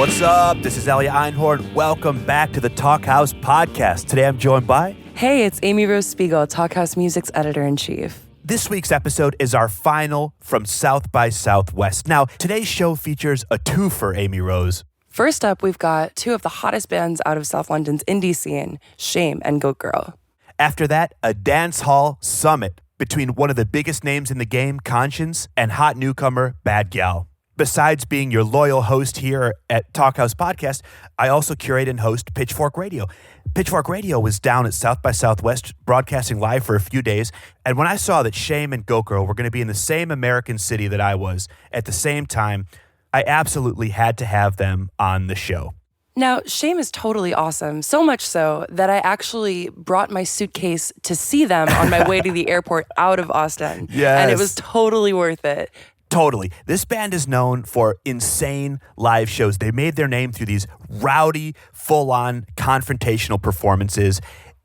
What's up? This is Elia Einhorn. Welcome back to the Talkhouse Podcast. Today I'm joined by... Hey, it's Amy Rose Spiegel, Talkhouse Music's editor-in-chief. This week's episode is our final from South by Southwest. Now, today's show features a twofer, Amy Rose. First up, we've got two of the hottest bands out of South London's indie scene, Shame and Goat Girl. After that, a dance hall summit between one of the biggest names in the game, Konshens, and hot newcomer, Bad Gyal. Besides being your loyal host here at Talkhouse Podcast, I also curate and host Pitchfork Radio. Pitchfork Radio was down at South by Southwest, broadcasting live for a few days, and when I saw that Shame and Goat Girl were going to be in the same American city that I was at the same time, I absolutely had to have them on the show. Now, Shame is totally awesome, so much so that I actually brought my suitcase to see them on my way to the airport out of Austin. Yes. And it was totally worth it. Totally. This band is known for insane live shows. They made their name through these rowdy, full-on, confrontational performances.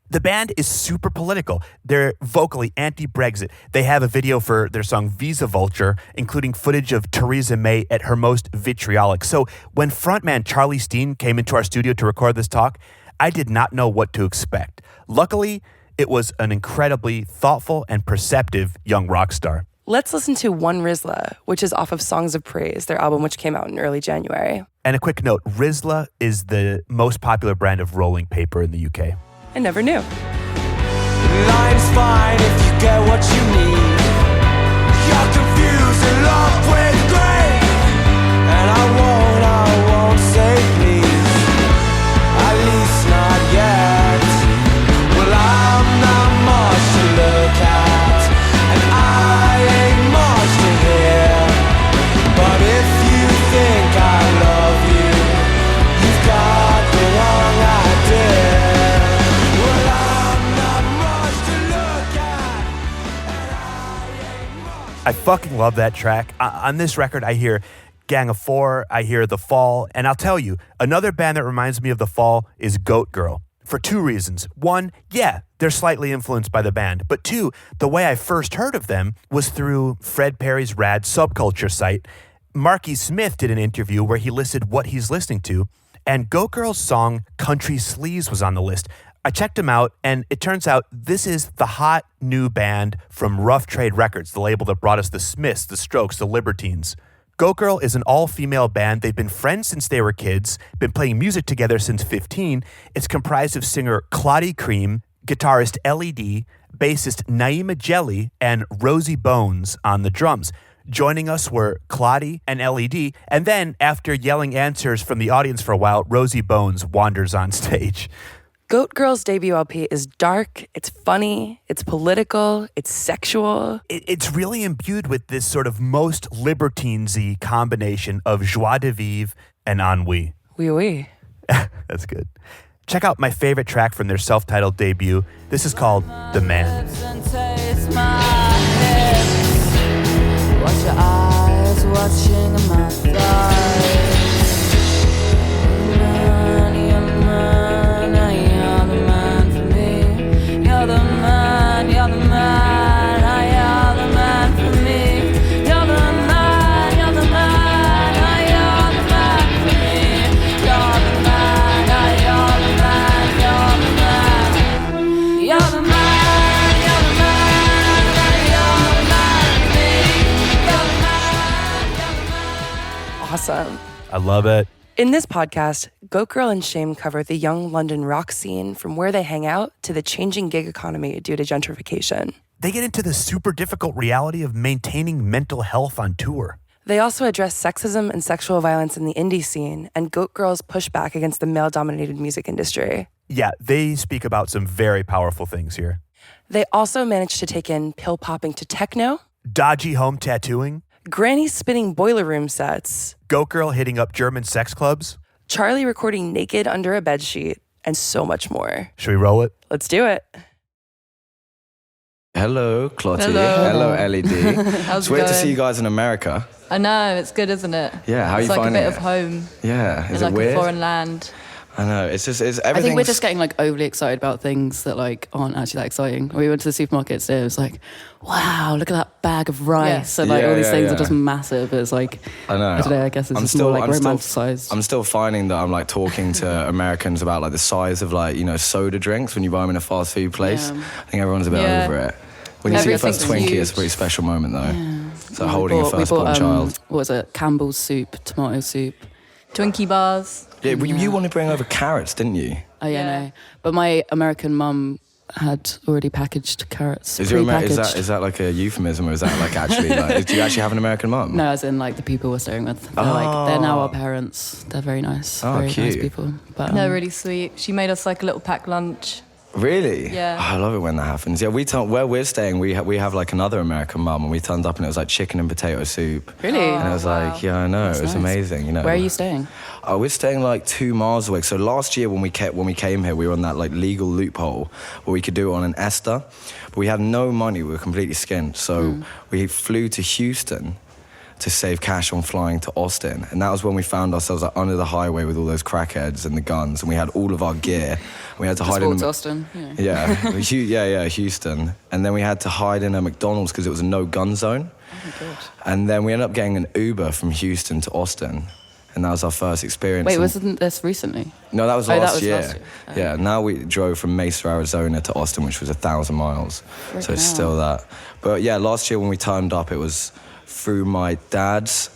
The band is super political. They're vocally anti-Brexit. They have a video for their song Visa Vulture, including footage of Theresa May at her most vitriolic. So when frontman Charlie Steen came into our studio to record this talk, I did not know what to expect. Luckily, it was an incredibly thoughtful and perceptive young rock star. Let's listen to One Rizla, which is off of Songs of Praise, their album which came out in early January. And a quick note, Rizla is the most popular brand of rolling paper in the UK. I never knew. Life's fine if you get what you need. You're confused and love with grace. And I won't say please. At least not yet. Well, I'm not much to look at. And I ain't much to hear. But if you think I love you, you've got the wrong idea. Well, I'm not much to look at. And I ain't much. I fucking love that track. On this record, I hear Gang of Four, I hear The Fall, and I'll tell you, another band that reminds me of The Fall is Goat Girl. For two reasons. One, yeah, they're slightly influenced by the band. But two, the way I first heard of them was through Fred Perry's rad subculture site. Marky Smith did an interview where he listed what he's listening to, and Goat Girl's song Country Sleaze was on the list. I checked him out, and it turns out this is the hot new band from Rough Trade Records, the label that brought us the Smiths, the Strokes, the Libertines. Goat Girl is an all-female band. They've been friends since they were kids, been playing music together since 15. It's comprised of singer Claudie Cream, guitarist LED, bassist Naima Jelly, and Rosie Bones on the drums. Joining us were Claudie and LED, and then, after yelling answers from the audience for a while, Rosie Bones wanders on stage. Goat Girl's debut LP is dark, it's funny, it's political, it's sexual. It's really imbued with this sort of most libertines-y combination of joie de vivre and ennui. Oui, oui. That's good. Check out my favorite track from their self-titled debut. This is called The Man. Watch your eyes watching my thighs. Awesome. I love it. In this podcast, Goat Girl and Shame cover the young London rock scene from where they hang out to the changing gig economy due to gentrification. They get into the super difficult reality of maintaining mental health on tour. They also address sexism and sexual violence in the indie scene and Goat Girl's pushback against the male-dominated music industry. Yeah, they speak about some very powerful things here. They also managed to take in pill-popping to techno, Dodgy home tattooing, Granny spinning boiler room sets, Goat Girl hitting up German sex clubs, Charlie recording naked under a bedsheet, and so much more. Should we roll it? Let's do it. Hello, Clotty. Hello. Hello, LED. How's It's it weird to going? see you guys in America. I know, it's good, isn't it? Yeah, how are it's you like finding a bit it? of home Yeah, in is like it weird? a foreign land. I know, it's everything. I think we're just getting like overly excited about things that like aren't actually that exciting. We went to the supermarket today, it was like, wow, look at that bag of rice. And like all these things are just massive. It's like, I know. I don't know, I guess it's just more like romanticized. I'm still finding that I'm like talking to Americans about like the size of like, soda drinks when you buy them in a fast food place. Yeah. I think everyone's a bit over it. When you see your first Twinkie, it's a pretty special moment though. Yeah. It's like holding a firstborn child. What was it? Campbell's soup, tomato soup. Twinkie bars. Yeah, you wanted to bring over carrots, didn't you? Oh yeah, no. But my American mum had already packaged carrots. Is pre-packaged. that like a euphemism, or is that like actually like? Do you actually have an American mum? No, as in like the people we're staying with. They're now our parents. They're very nice. Very cute. nice people. But They're really sweet. She made us like a little packed lunch. Really? Yeah. Oh, I love it when that happens. Yeah, where we're staying, we have like another American mum, and we turned up and it was like chicken and potato soup. Really? And it was like, yeah, I know, That's it was nice. amazing. Where are you staying? We're staying like 2 miles away. So last year when we came here, we were on that like legal loophole where we could do it on an Ester, but we had no money. We were completely skint. So we flew to Houston to save cash on flying to Austin. And that was when we found ourselves like under the highway with all those crackheads and the guns, and we had all of our gear. We had to hide in Austin. Yeah, Houston. And then we had to hide in a McDonald's because it was a no-gun zone. Oh my God. And then we ended up getting an Uber from Houston to Austin. And that was our first experience. Wait, wasn't this recently? No, that was last year. Last year. Oh. Yeah, now we drove from Mesa, Arizona to Austin, which was 1,000 miles. So it's still that. But yeah, last year when we turned up, it was through my dad's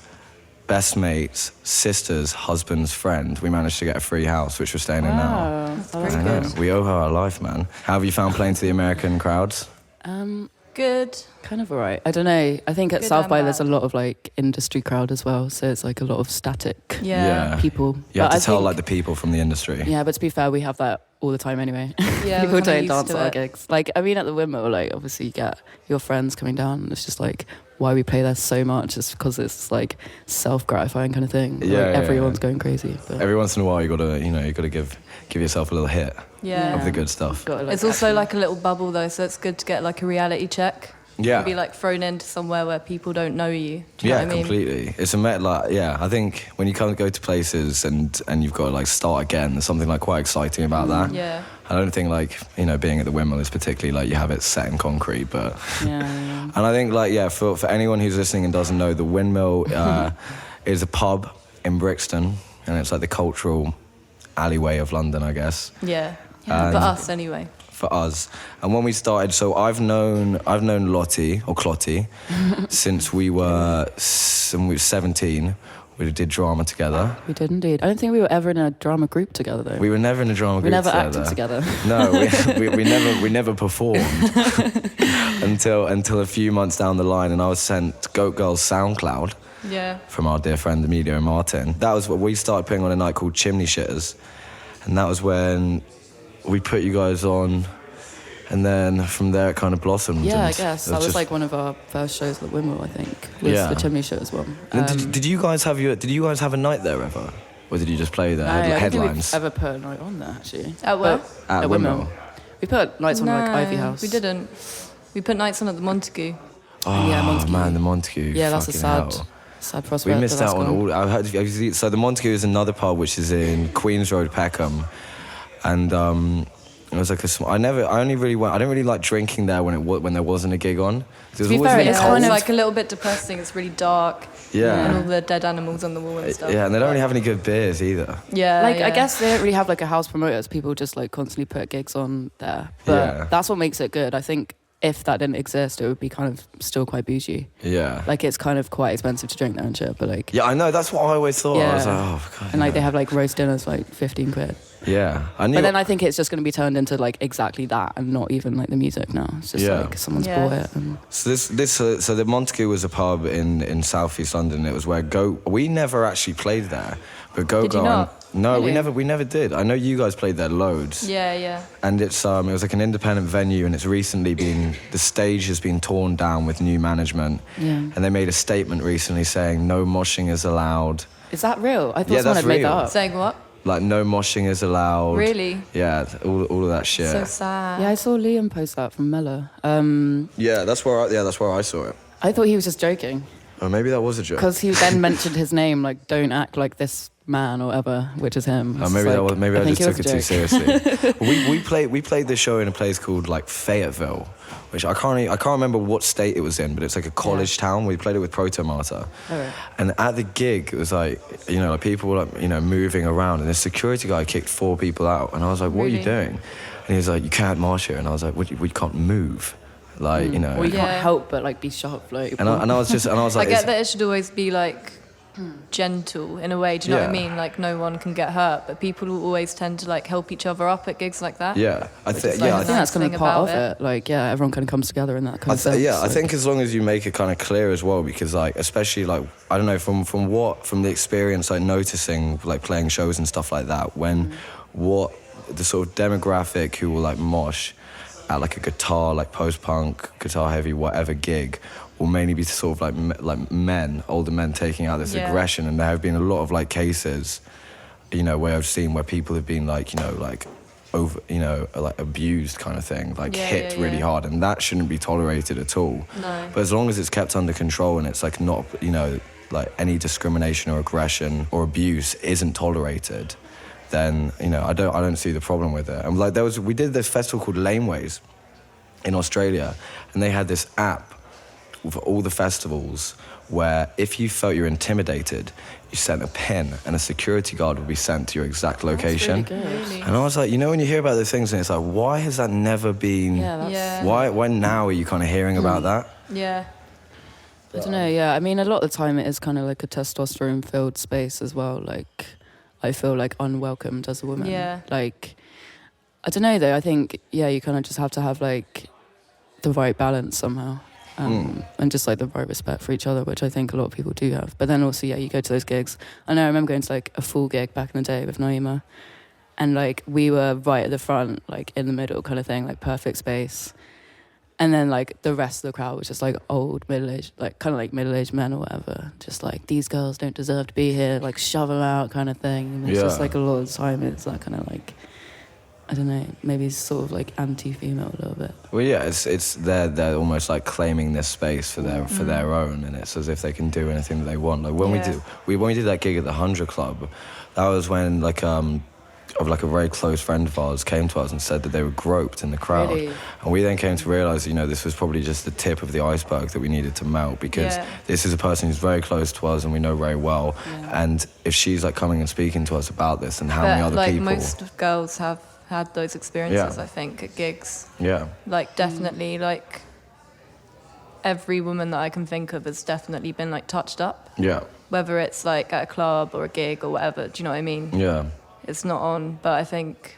best mate's sister's husband's friend. We managed to get a free house, which we're staying in now. That's pretty good. We owe her our life, man. How have you found playing to the American crowds? Good. Kind of alright. I don't know. I think at Good South and by bad. there's a lot of like industry crowd as well, so it's like a lot of static people. You have But to tell think- like the people from the industry. Yeah, but to be fair, we have that all the time anyway. Yeah, people we're kinda don't used dance to at our it. gigs. Like, I mean, at the Windmill, like obviously you get your friends coming down, and it's just like why we play there so much is because it's like self-gratifying kind of thing. Yeah, like, yeah, everyone's yeah. going crazy. But Every once in a while, you gotta give yourself a little hit Yeah. of the good stuff. gotta, like, It's also like a little bubble though, so it's good to get like a reality check. Yeah. Be like thrown into somewhere where people don't know you. Do you know what I mean? Completely. It's I think when you go to places and you've got to like start again, there's something like quite exciting about that. Yeah. I don't think like, being at the Windmill is particularly like you have it set in concrete, but yeah. and I think like for anyone who's listening and doesn't know, the Windmill is a pub in Brixton, and it's like the cultural alleyway of London, I guess. Yeah. And- For us anyway. For us. And when we started, so I've known Lottie or Clotty since we were 17. We did drama together. We did indeed. I don't think we were ever in a drama group together though. We were never in a drama We group never together. acted together. No, we never performed until a few months down the line, and I was sent Goat Girl's SoundCloud Yeah. from our dear friend Elia and Martin. That was what we started putting on a night called Chimney Shitters, and that was when we put you guys on, and then from there it kind of blossomed. Yeah, I and guess it that was just- like one of our first shows at Windmill, I think. Was Yeah. the Chimney Shitters one. And did you guys have a night there ever, or did you just play there I don't think headlines? we've ever put a night on there actually. At where? But At Windmill. We put nights on like Ivy House. we didn't. We put nights on at the Montague. Oh Yeah, Montague. man, the Montague. Yeah, that's a fucking sad hell. prospect. We missed that that's out on gone. all. So the Montague is another pub which is in Queens Road, Peckham, and it was like I didn't really like drinking there when there wasn't a gig on. It was be always fair, really it's cold. kind It's of- like a little bit depressing. It's really dark. Yeah. And all the dead animals on the wall and stuff. Yeah, and they don't really have any good beers either. Yeah. Like yeah. I guess they don't really have like a house promoters. People just like constantly put gigs on there. But Yeah. that's what makes it good. I think if that didn't exist, it would be kind of still quite bougie. Yeah. Like it's kind of quite expensive to drink there and shit. But like Yeah, I know. That's what I always thought. I was Yeah. like, oh god. and like yeah. they have like roast dinners for, like 15 quid. Yeah, I knew. But then I think it's just going to be turned into like exactly that and not even like the music now. It's just Yeah. like someone's Yeah. bought it. And So the Montague was a pub in southeast London. It was where we never actually played there, but Goat Did you Girl. not? No, Really? we never did. I know you guys played there loads. Yeah, yeah. And it was like an independent venue, and it's recently the stage has been torn down with new management. Yeah. And they made a statement recently saying no moshing is allowed. is that real? I thought Yeah, someone that's had made that real. up. Saying what? Like no moshing is allowed. Really? Yeah, all of that shit. So sad. Yeah, I saw Liam post that from Mella. Yeah, that's where I saw it. I thought he was just joking Or maybe that was a joke. because he then mentioned his name. Like, don't act like this man or whatever, which is him. Maybe I just took it too joke. seriously. we played this show in a place called like Fayetteville, which I can't remember what state it was in, but it's like a college town. We played it with Proto Marta, and at the gig it was like, you know, like people were like, you know, moving around, and the security guy kicked 4 people out, and I was like, what are you doing? And he was like, you can't march here, and I was like, we can't move. Like, you know, well, you can't help but like be sharp, like. And I was like, I get that it should always be like gentle in a way. Do you know what I mean? Like no one can get hurt, but people will always tend to like help each other up at gigs like that. Yeah, I think that's kind of part of it. Like, yeah, everyone kind of comes together in that kind of sense. Yeah, I think as long as you make it kind of clear as well, because like, especially like, I don't know, from the experience, like noticing like playing shows and stuff like that, when what the sort of demographic who will like mosh at like a guitar, like post-punk, guitar heavy, whatever gig, will mainly be sort of like men, older men taking out this aggression. And there have been a lot of like cases, you know, where I've seen where people have been like, you know, like over, you know, like abused kind of thing, like hit really hard, and that shouldn't be tolerated at all. No. But as long as it's kept under control and it's like not, you know, like any discrimination or aggression or abuse isn't tolerated, then, you know, I don't see the problem with it. And like we did this festival called Laneways in Australia, and they had this app for all the festivals where if you felt you're intimidated, you sent a pin and a security guard would be sent to your exact location. That's really good. And I was like, you know, when you hear about those things and it's like, why has that never been... Why now are you kind of hearing about that? Yeah. I don't know, I mean, a lot of the time it is kind of like a testosterone-filled space as well. Like, I feel like unwelcomed as a woman. Yeah. Like, I don't know though, I think, you kind of just have to have like the right balance somehow. And just like the right respect for each other, which I think a lot of people do have. But then also, you go to those gigs. I remember going to like a full gig back in the day with Naima, and like we were right at the front, like in the middle kind of thing, like perfect space. And then like the rest of the crowd was just like old, middle-aged, like kind of like middle-aged men or whatever. Just like, these girls don't deserve to be here, like shove them out kind of thing. And it's just like a lot of the time it's that kind of like, I don't know, maybe sort of like anti-female a little bit. Well, yeah, it's they're almost like claiming this space for their own, and it's as if they can do anything that they want. Like when we did that gig at the 100 Club, that was when like a very close friend of ours came to us and said that they were groped in the crowd. Really? And we then came to realise, you know, this was probably just the tip of the iceberg that we needed to melt, because this is a person who's very close to us and we know very well. Yeah. And if she's like coming and speaking to us about this, and how many other people... most girls have had those experiences, I think, at gigs. Yeah. Like, definitely, like, every woman that I can think of has definitely been, like, touched up. Yeah. Whether it's, like, at a club or a gig or whatever, do you know what I mean? Yeah. It's not on, but I think,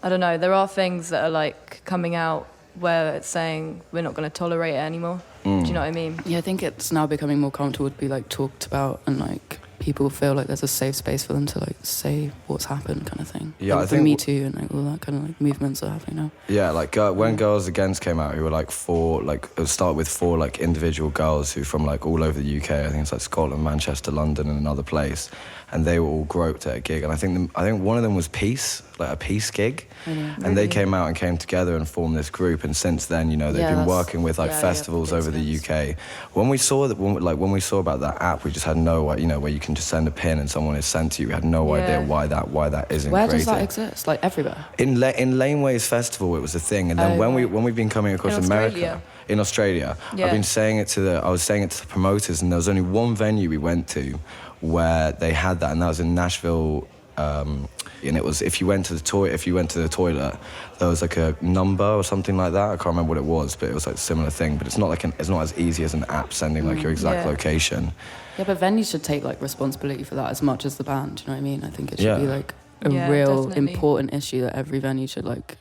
I don't know, there are things that are, like, coming out where it's saying we're not going to tolerate it anymore. Do you know what I mean? Yeah, I think it's now becoming more comfortable to be, like, talked about, and, like, people feel like there's a safe space for them to like say what's happened, kind of thing. Yeah, like, I think Me Too and like all that kind of like movements are happening now. Yeah, like when Girls Against came out, who were like it would start with 4 like individual girls who from like all over the UK. I think it's like Scotland, Manchester, London, and another place, and they were all groped at a gig. And I think one of them was Peace, like a Peace gig, and they came out and came together and formed this group. And since then, you know, they've been working with like festivals over the UK. When we saw about that app, we just had no, you know, where you can just send a pin and someone is sent to you. We had no idea why that isn't. Where created. Does that exist? Like everywhere. In Laneways Festival, it was a thing, and then when we've been coming across America, in Australia, I was saying it to the promoters, and there was only one venue we went to where they had that, and that was in Nashville. And it was if you went to the toilet, there was like a number or something like that. I can't remember what it was, but it was like a similar thing. But it's not as easy as an app sending like your exact location. Yeah, but venues should take like responsibility for that as much as the band. Do you know what I mean? I think it should be like a real important issue that every venue should like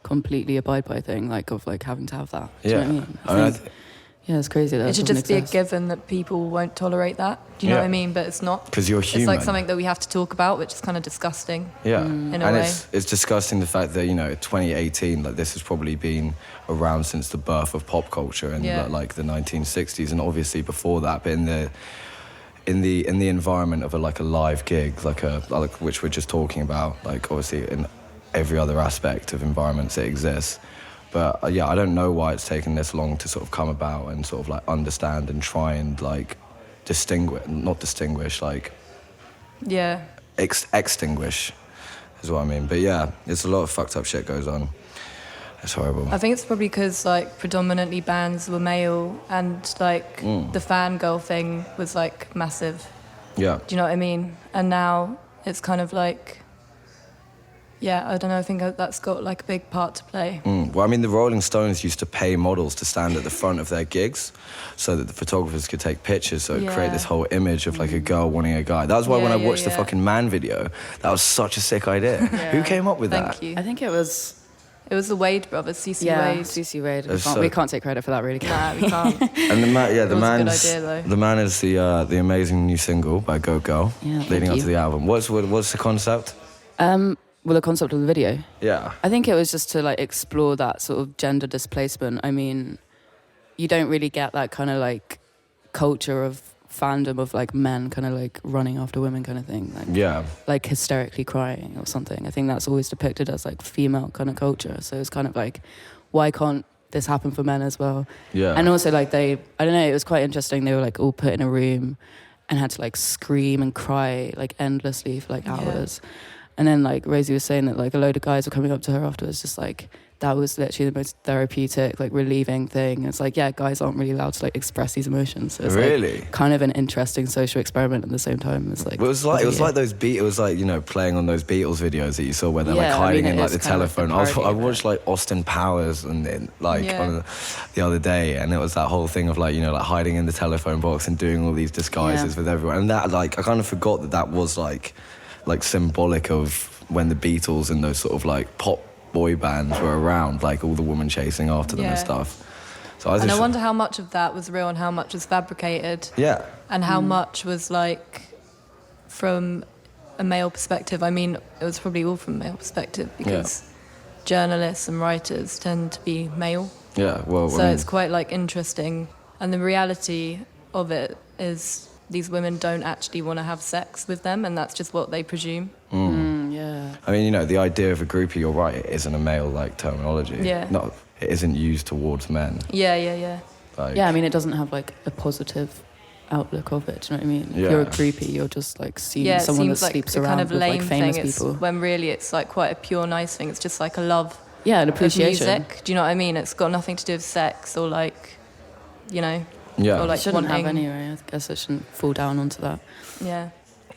completely abide by thing, like of like having to have that. Do you know what I mean? Yeah, it's crazy that it should just be a given that people won't tolerate that. Do you know what I mean? But it's not. Because you're human. It's like something that we have to talk about, which is kind of disgusting. Yeah, in a way. It's disgusting the fact that, you know, 2018, like this has probably been around since the birth of pop culture in like the 1960s, and obviously before that, but in the environment of a live gig, like which we're just talking about, like obviously in every other aspect of environments it exists. But I don't know why it's taken this long to sort of come about and sort of like understand and try and like distinguish, like extinguish, is what I mean. But yeah, it's a lot of fucked up shit goes on. It's horrible. I think it's probably because like predominantly bands were male and like the fangirl thing was like massive. Yeah. Do you know what I mean? And now it's kind of like, yeah, I don't know, I think that's got like a big part to play. Well, I mean, the Rolling Stones used to pay models to stand at the front of their gigs so that the photographers could take pictures, so it create this whole image of like a girl wanting a guy. That was why when I watched the fucking Man video, that was such a sick idea. Who came up with that? Thank you. I think it was the Wade brothers, CC Wade. CC Wade. We can't take credit for that, really. Nah, we can't. And the man, a good idea, though. The Man is the amazing new single by Goat Girl, leading up to the album. What's the concept? Well, the concept of the video. Yeah. I think it was just to like explore that sort of gender displacement. I mean, you don't really get that kind of like culture of fandom of like men kind of like running after women kind of thing. Like, like hysterically crying or something. I think that's always depicted as like female kind of culture. So it's kind of like, why can't this happen for men as well? Yeah. And also like I don't know, it was quite interesting. They were like all put in a room and had to like scream and cry like endlessly for like hours. And then like Rosie was saying that like a load of guys were coming up to her afterwards just like, that was literally the most therapeutic, like relieving thing. And it's like, yeah, guys aren't really allowed to like express these emotions. So it's like kind of an interesting social experiment at the same time. It's like, well, it was like those it was like, you know, playing on those Beatles videos that you saw where they're like hiding in like the telephone. I watched like Austin Powers and on the other day, and it was that whole thing of like, you know, like hiding in the telephone box and doing all these disguises with everyone. And that like, I kind of forgot that was like symbolic of when the Beatles and those sort of like pop boy bands were around, like all the women chasing after them and stuff. So I wonder how much of that was real and how much was fabricated. Yeah. And how much was like from a male perspective. I mean, it was probably all from a male perspective because journalists and writers tend to be male. Yeah, well, so it's quite like interesting. And the reality of it is these women don't actually want to have sex with them, and that's just what they presume. I mean, you know, the idea of a groupie, you're right, it isn't a male like terminology. Yeah. No, it isn't used towards men. Yeah. Like, I mean, it doesn't have like a positive outlook of it. Do you know what I mean? If you're a groupie, you're just like seeing someone that sleeps around kind of with like famous people. When really it's like quite a pure nice thing. It's just like a love. Yeah, an appreciation. Of music. Do you know what I mean? It's got nothing to do with sex or like, you know. Yeah. Or like it shouldn't wanting. have anyway. I guess it shouldn't fall down onto that. Yeah.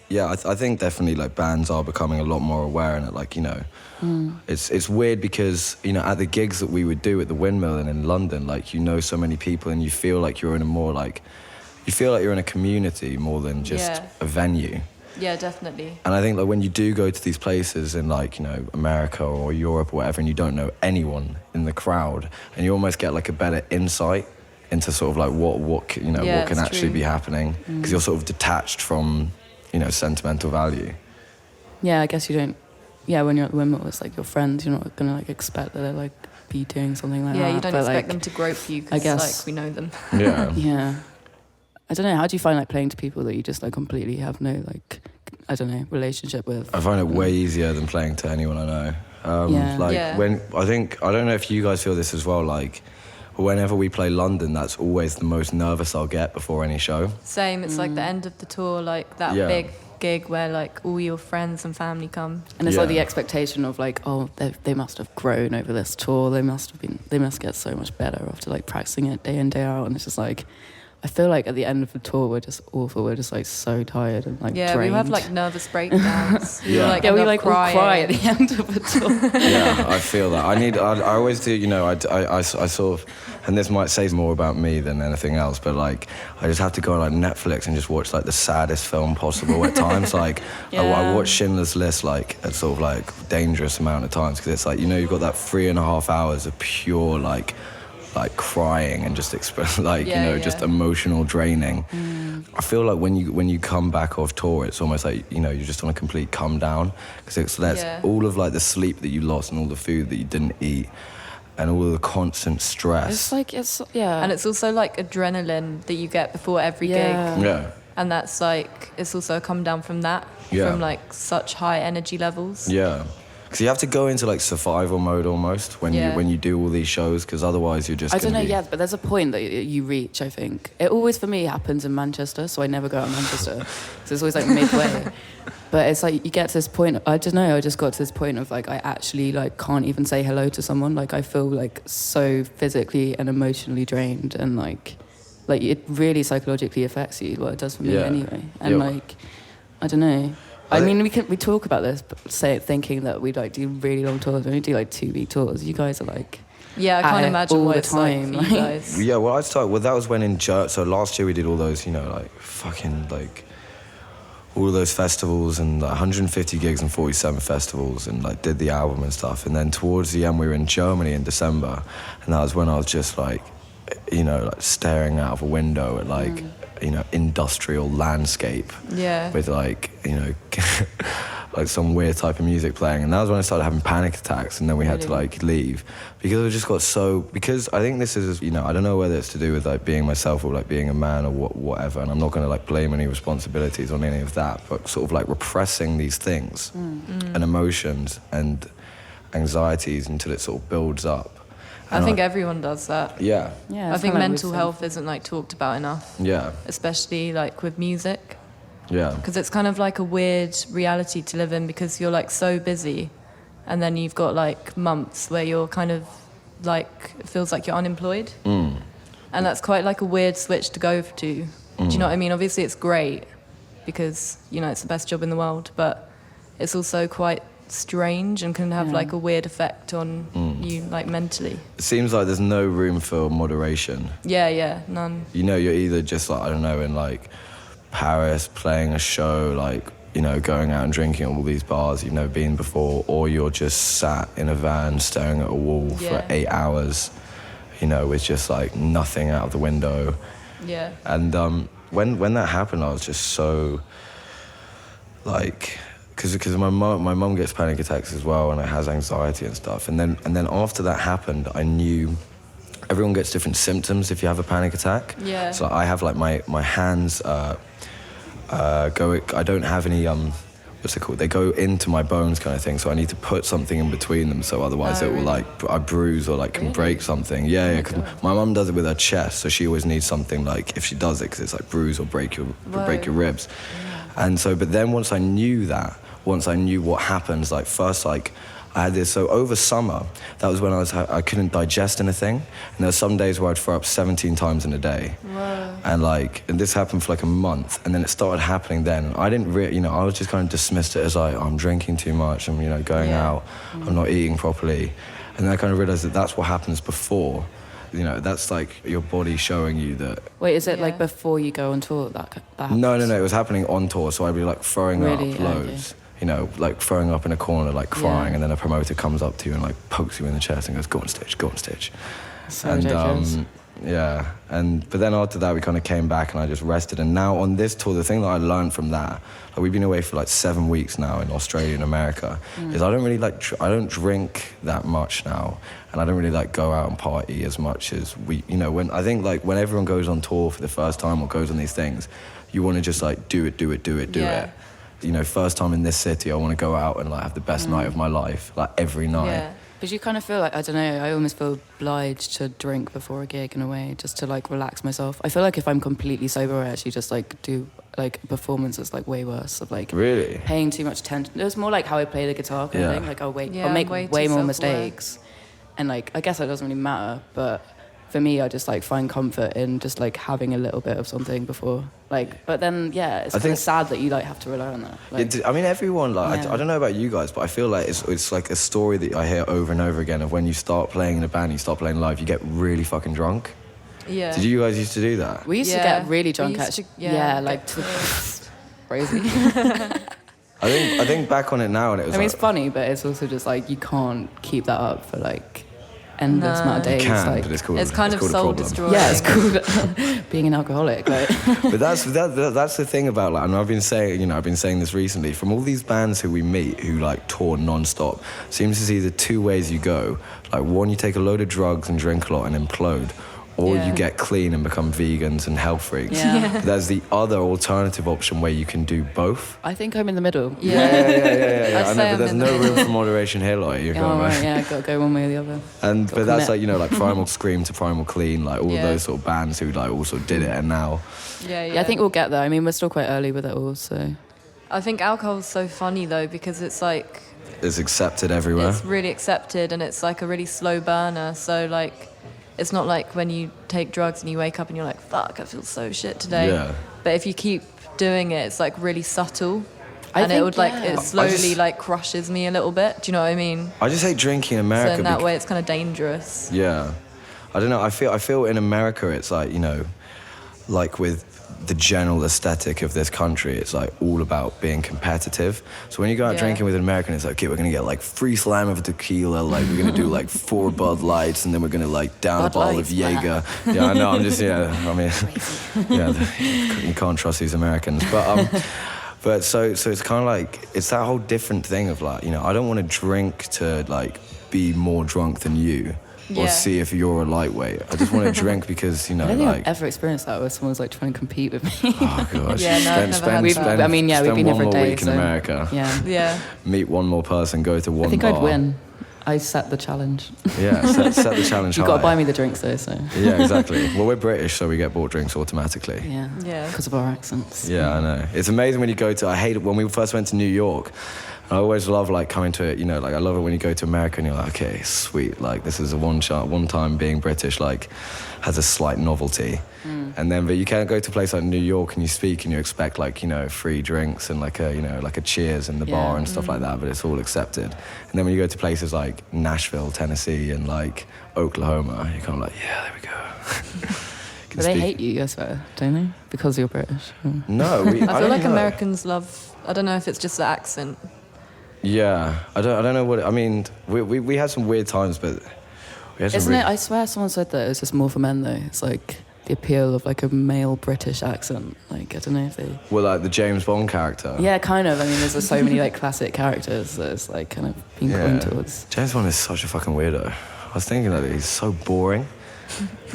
Yeah, I think definitely like bands are becoming a lot more aware, and like, you know, it's weird because, you know, at the gigs that we would do at the Windmill and in London, like, you know, so many people and you feel like you're in a more like, you feel like you're in a community more than just a venue. Yeah, definitely. And I think like when you do go to these places in like, you know, America or Europe or whatever, and you don't know anyone in the crowd, and you almost get like a better insight into sort of like what you know, what can actually be happening, because you're sort of detached from, you know, sentimental value. Yeah, I guess you don't. Yeah, when you're at the Windmill, it's like your friends. You're not gonna like expect that they're like be doing something like that. Yeah, you don't expect like, them to grope you because like we know them. Yeah. Yeah. I don't know. How do you find like playing to people that you just like completely have no like, I don't know, relationship with? I find it way easier than playing to anyone I know. When I don't know if you guys feel this as well. Like, whenever we play London, that's always the most nervous I'll get before any show. Same, it's like the end of the tour, like that big gig where like all your friends and family come. And it's like the expectation of like, oh, they must have grown over this tour. They must get so much better after like practicing it day in, day out. And it's just like, I feel like at the end of the tour, we're just awful. We're just like so tired and like drained. We have like nervous breakdowns. We like all cry at the end of the tour. Yeah, I feel that. I always do, you know, I sort of, and this might say more about me than anything else, but like, I just have to go on like Netflix and just watch like the saddest film possible at times. Like, I watch Schindler's List like a sort of like dangerous amount of times, because it's like, you know, you've got that 3.5 hours of pure like crying and just just emotional draining. I feel like when you come back off tour, it's almost like, you know, you're just on a complete come down, because that's all of like the sleep that you lost and all the food that you didn't eat and all of the constant stress. And it's also like adrenaline that you get before every gig. And that's like, it's also a come down from that, from like such high energy levels. Because you have to go into like survival mode almost when you do all these shows, because otherwise you're just. I don't know, but there's a point that you reach. I think it always for me happens in Manchester, so I never go out of Manchester. So it's always like midway. but it's like you get to this point, I don't know, I just got to this point of like I actually like can't even say hello to someone. Like I feel like so physically and emotionally drained, and like it really psychologically affects you, what it does for me anyway. And like I don't know. I mean, we talk about this, but thinking that we like do really long tours. We only do like 2-week tours. You guys are like, I can't imagine all what the it's time. like for you guys. Yeah, well, that was when in so last year we did all those, you know, like fucking like all of those festivals and like 150 gigs and 47 festivals, and like did the album and stuff. And then towards the end we were in Germany in December, and that was when I was just like, you know, like staring out of a window at like, you know, industrial landscape with like, you know, like some weird type of music playing. And that was when I started having panic attacks, and then we had to like leave because I just got because I think this is, you know, I don't know whether it's to do with like being myself or like being a man or whatever, and I'm not going to like blame any responsibilities on any of that, but sort of like repressing these things and emotions and anxieties until it sort of builds up. I think everyone does that. Yeah. I think mental health isn't like talked about enough. Yeah. Especially like with music. Yeah. Because it's kind of like a weird reality to live in, because you're like so busy, and then you've got like months where you're kind of like, it feels like you're unemployed. And that's quite like a weird switch to go to. Do you know what I mean? Obviously it's great because, you know, it's the best job in the world, but it's also quite strange and can have like a weird effect on you like mentally. It seems like there's no room for moderation. Yeah, none. You know, you're either just like, I don't know, in like Paris playing a show, like, you know, going out and drinking at all these bars you've never been before, or you're just sat in a van staring at a wall for 8 hours, you know, with just like nothing out of the window. Yeah. And when that happened, I was just so like, because my mum gets panic attacks as well, and it has anxiety and stuff. And then after that happened, I knew everyone gets different symptoms if you have a panic attack. Yeah. So I have like my hands go. I don't have any what's it called? They go into my bones kind of thing. So I need to put something in between them. So otherwise it will like I bruise or like can break something. Yeah. Because my mum does it with her chest, so she always needs something like if she does it, because it's like bruise or break your ribs. And so, but then once I knew what happens, like first, like I had this, so over summer, that was when I couldn't digest anything. And there were some days where I'd throw up 17 times in a day. Whoa. And this happened for like a month, and then it started happening then. I didn't really, you know, I was just kind of dismissed it as like, I'm drinking too much, I'm, you know, going out, I'm not eating properly. And then I kind of realized that that's what happens before. You know, that's like your body showing you that. Wait, is it like before you go on tour that happens? No, it was happening on tour, so I'd be like throwing up loads. Okay. You know, like throwing up in a corner, like crying, and then a promoter comes up to you and like pokes you in the chest and goes, go on stage. So ridiculous. But then after that we kind of came back and I just rested. And now on this tour, the thing that I learned from that, like we've been away for like 7 weeks now in Australia and America, is I don't really like, I don't drink that much now, and I don't really like go out and party as much as we, you know, when I think like when everyone goes on tour for the first time or goes on these things, you want to just like do it. You know, first time in this city, I want to go out and like have the best night of my life, like every night. Yeah. But you kind of feel like, I don't know, I almost feel obliged to drink before a gig in a way, just to like relax myself. I feel like if I'm completely sober, I actually just like do like a performance that's like way worse, of like really paying too much attention. It was more like how I play the guitar kind of thing. Like I'll make way more mistakes. And like, I guess that doesn't really matter, but for me, I just like find comfort in just like having a little bit of something before, like. But then, it's kind of sad that you like have to rely on that. Like, I mean, everyone like I don't know about you guys, but I feel like it's like a story that I hear over and over again of when you start playing in a band, you start playing live, you get really fucking drunk. Yeah. Did you guys used to do that? We used to get really drunk actually. Like crazy. I think back on it now, and it was. I mean, it's funny, but it's also just like you can't keep that up for like endless amount of days. You can, like, but it's cool. It's kind of soul destroying. Yeah, it's cool. Being an alcoholic, like. But that's the thing about like, and I've been saying this recently. From all these bands who we meet who like tour non-stop, seems to see the two ways you go. Like one, you take a load of drugs and drink a lot and implode. Or you get clean and become vegans and health freaks. Yeah. There's the other alternative option where you can do both. I think I'm in the middle. Yeah. I know, but there's no room for moderation here, like you're going right. Yeah, got to go one way or the other. But that's like, you know, like Primal Scream to Primal Clean, like all those sort of bands who like also did it, and now. Yeah. I think we'll get there. I mean, we're still quite early with it all, so. I think alcohol's so funny though because it's like it's accepted everywhere. It's really accepted, and it's like a really slow burner. So like, it's not like when you take drugs and you wake up and you're like, "Fuck, I feel so shit today." Yeah. But if you keep doing it, it's like really subtle, and think, it would it slowly like crushes me a little bit. Do you know what I mean? I just hate drinking in America. So in that way, it's kind of dangerous. Yeah, I don't know. I feel in America, it's like, you know, like with the general aesthetic of this country, it's like all about being competitive. So when you go out drinking with an American, it's like, okay, we're gonna get like 3 slam of tequila, like we're gonna do like 4 Bud Lights, and then we're gonna like down a bottle of Jaeger. Yeah, I know. I'm just I mean, you can't trust these Americans, but so it's kind of like it's that whole different thing of like, you know, I don't want to drink to like be more drunk than you. Or see if you're a lightweight. I just want to drink because, you know, I don't think like... I've ever experienced that where someone's like trying to compete with me. Oh, God. Yeah, no, I've never had that. we've been here for a day. Spend 1 more week in America. Yeah. Meet 1 more person, go to 1 bar. I think I'd win. I set the challenge. Yeah, set the challenge You've got to buy me the drinks though, so... Yeah, exactly. Well, we're British, so we get bought drinks automatically. Yeah. Because of our accents. Yeah, I know. It's amazing when you go to... I hate it when we first went to New York. I always love like coming to it, you know, like I love it when you go to America and you're like, okay, sweet, like this is a one time being British, like has a slight novelty. And then, but you can't go to a place like New York and you speak and you expect like, you know, free drinks and like a, you know, like a cheers in the bar and stuff like that, but it's all accepted. And then when you go to places like Nashville, Tennessee and like Oklahoma, you're kind of like, yeah, there we go. But they hate you, I swear, don't they? Because you're British. No, I feel like Americans love, I don't know if it's just the accent. Yeah, I don't know what I mean. We had some weird times, but we had some. Isn't it? I swear, someone said that it's just more for men though. It's like the appeal of like a male British accent. Like I don't know if they. Well, like the James Bond character. Yeah, kind of. I mean, there's just so many like classic characters that it's like kind of being coined towards. James Bond is such a fucking weirdo. I was thinking that he's so boring.